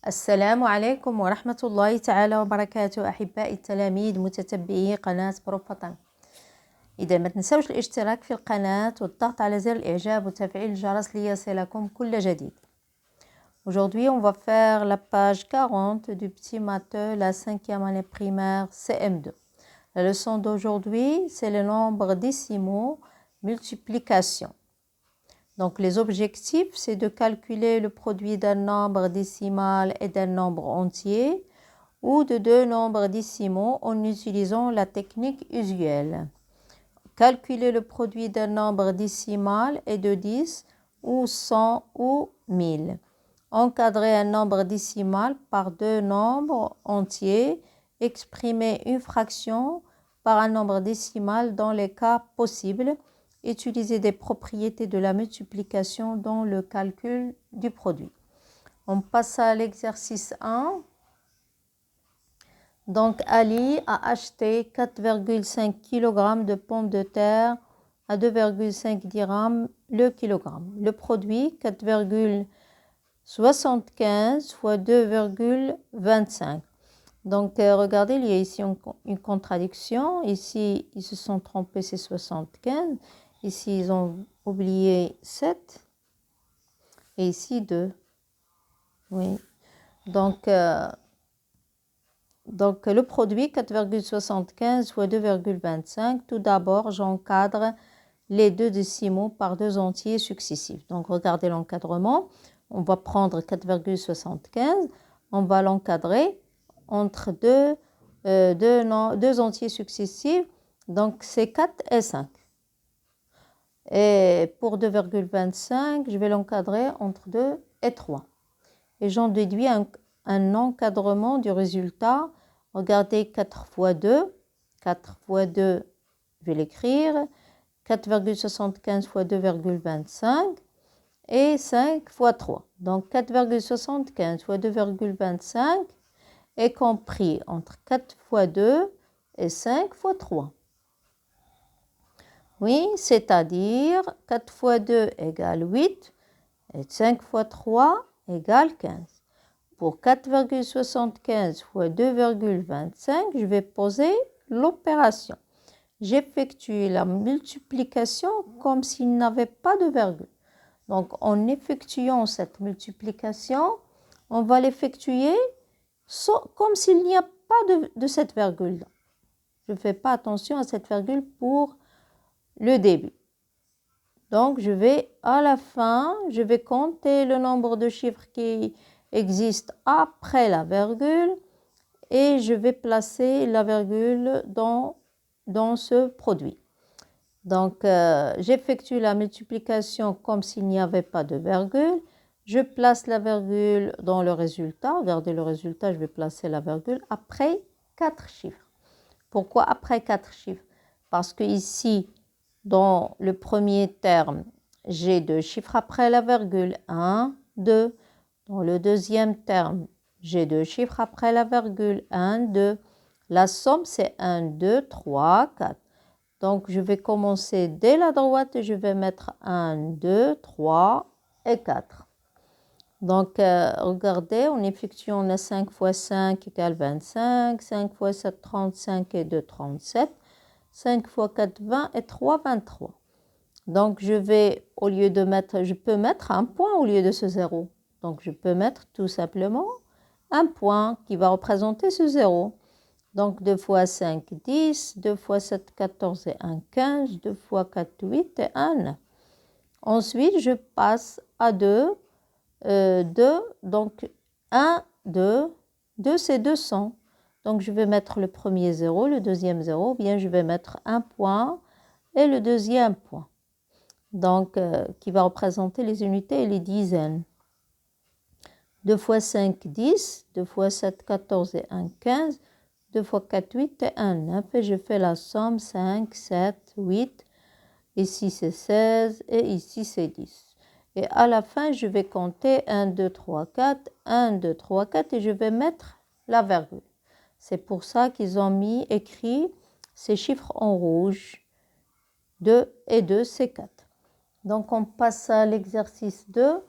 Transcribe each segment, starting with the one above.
السلام عليكم ورحمة الله تعالى وبركاته أحبائي التلاميذ متتبعي قناة بروفطن. إذا ما تنسوش الاشتراك في القناة والضغط على زر الإعجاب وتفعيل الجرس ليصلكم كل جديد. Aujourd'hui, on va faire la page 40 du petit matheux, la 5e année primaire CM2. La leçon d'aujourd'hui, c'est le nombre décimaux, multiplication. Donc, les objectifs, c'est de calculer le produit d'un nombre décimal et d'un nombre entier ou de deux nombres décimaux en utilisant la technique usuelle. Calculer le produit d'un nombre décimal et de 10 ou 100 ou 1000. Encadrer un nombre décimal par deux nombres entiers. Exprimer une fraction par un nombre décimal dans les cas possibles. Utiliser des propriétés de la multiplication dans le calcul du produit. On passe à l'exercice 1. Donc, Ali a acheté 4,5 kg de pommes de terre à 2,5 dirhams le kilogramme. Le produit, 4,75 fois 2,25. Donc, regardez, il y a ici une contradiction. Ici, ils se sont trompés, c'est 75. Ici, ils ont oublié 7. Et ici, 2. Oui. Donc, le produit, 4,75 fois 2,25. Tout d'abord, j'encadre les deux décimaux par deux entiers successifs. Donc, regardez l'encadrement. On va prendre 4,75. On va l'encadrer entre deux entiers successifs. Donc, c'est 4 et 5. Et pour 2,25, je vais l'encadrer entre 2 et 3. Et j'en déduis un encadrement du résultat. Regardez 4 fois 2. 4 fois 2, je vais l'écrire. 4,75 fois 2,25. Et 5 fois 3. Donc 4,75 fois 2,25 est compris entre 4 fois 2 et 5 fois 3. Oui, c'est-à-dire 4 fois 2 égale 8 et 5 fois 3 égale 15. Pour 4,75 fois 2,25, je vais poser l'opération. J'effectue la multiplication comme s'il n'y avait pas de virgule. Donc, en effectuant cette multiplication, on va l'effectuer comme s'il n'y a pas de cette virgule. Je ne fais pas attention à cette virgule pour le début. Donc, à la fin, je vais compter le nombre de chiffres qui existent après la virgule et je vais placer la virgule dans ce produit. Donc, j'effectue la multiplication comme s'il n'y avait pas de virgule. Je place la virgule dans le résultat. Regardez le résultat, je vais placer la virgule après 4 chiffres. Pourquoi après 4 chiffres? Parce que ici, dans le premier terme, j'ai 2 chiffres après la virgule. 1, 2. Dans le deuxième terme, j'ai 2 chiffres après la virgule. 1, 2. La somme, c'est 1, 2, 3, 4. Donc, je vais commencer dès la droite et je vais mettre 1, 2, 3 et 4. Donc, regardez, en effectuant, on a 5 fois 5 égale 25, 5 fois 7, 35 et 2, 37, 5 fois 4, 20 et 3, 23. Donc, je peux mettre un point au lieu de ce 0. Donc, je peux mettre tout simplement un point qui va représenter ce 0. Donc, 2 fois 5, 10, 2 fois 7, 14 et 1, 15, 2 fois 4, 8 et 1, 9. Ensuite, je passe à 2. 2, donc 1, 2, 2 c'est 200. Donc, je vais mettre le premier 0, le deuxième 0, ou bien je vais mettre un point et le deuxième point. Donc, qui va représenter les unités et les dizaines. 2 fois 5, 10, 2 fois 7, 14 et 1, 15, 2 fois 4, 8 et 1, 9. Et je fais la somme 5, 7, 8. Ici, c'est 16 et ici, c'est 10. Et à la fin, je vais compter 1, 2, 3, 4, 1, 2, 3, 4 et je vais mettre la virgule. C'est pour ça qu'ils ont écrit ces chiffres en rouge. 2 et 2, c'est 4. Donc, on passe à l'exercice 2.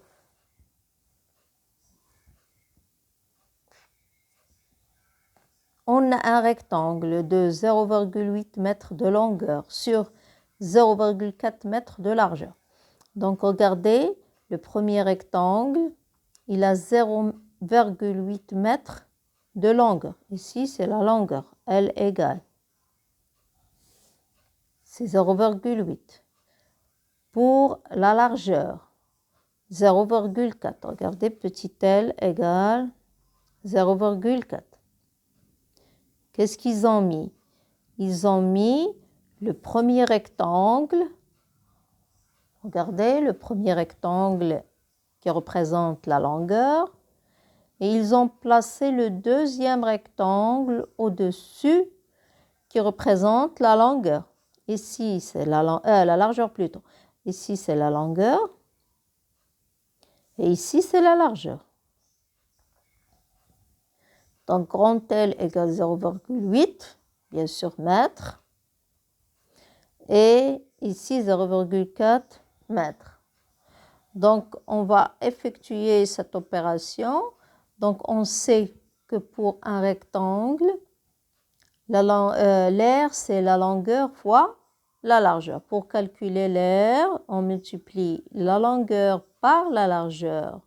on a un rectangle de 0,8 mètres de longueur sur 0,4 mètres de largeur. Donc, regardez, le premier rectangle, il a 0,8 mètres de longueur. Ici, c'est la longueur, L égale. C'est 0,8. Pour la largeur, 0,4. Regardez, petit L égale 0,4. Qu'est-ce qu'ils ont mis? Ils ont mis le premier rectangle. Regardez, le premier rectangle qui représente la longueur. Et ils ont placé le deuxième rectangle au-dessus qui représente la longueur. Ici, c'est la largeur plutôt. Ici, c'est la longueur. Et ici, c'est la largeur. Donc, grand L égale 0,8, bien sûr, mètres. Et ici, 0,4 mètres. Donc, on va effectuer cette opération. Donc, on sait que pour un rectangle, l'aire, c'est la longueur fois la largeur. Pour calculer l'aire, on multiplie la longueur par la largeur.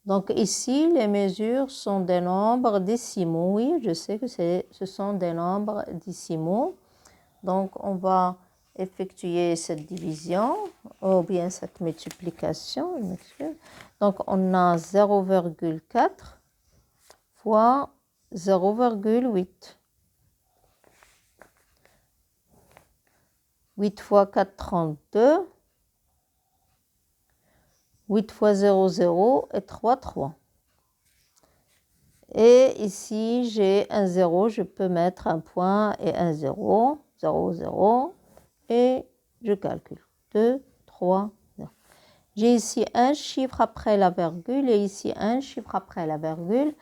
Donc ici, les mesures sont des nombres décimaux. Oui, je sais que ce sont des nombres décimaux. Donc, on va effectuer cette division ou bien cette multiplication. Donc, on a 0,4 fois 0,8. 8 fois 4, 32. 8 fois 0, 0 et 3, 3. Et ici, j'ai un 0, je peux mettre un point et un 0, 0, 0, et je calcule. 2, 3, 0. J'ai ici un chiffre après la virgule et ici un chiffre après la virgule.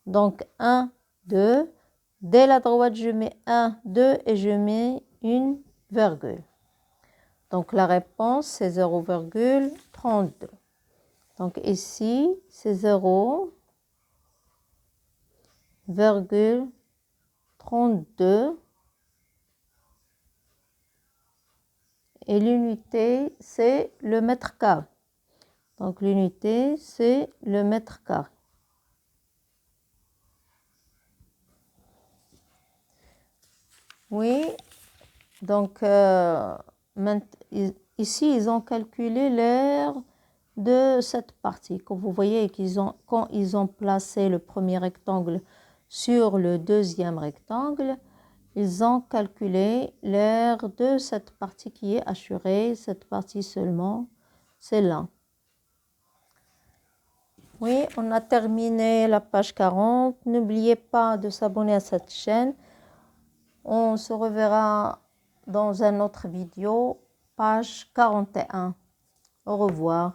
Donc 1, 2. Dès la droite, je mets 1, 2 et je mets une virgule. Donc la réponse, c'est 0,32. Donc ici, c'est 0,32 et l'unité, c'est le mètre carré. Donc l'unité, c'est le mètre carré. Oui, donc ici, ils ont calculé l'aire de cette partie. Comme vous voyez, quand ils ont placé le premier rectangle sur le deuxième rectangle, ils ont calculé l'aire de cette partie qui est assurée, cette partie seulement, c'est là. Oui, on a terminé la page 40. N'oubliez pas de s'abonner à cette chaîne. On se reverra dans une autre vidéo, page 41. Au revoir.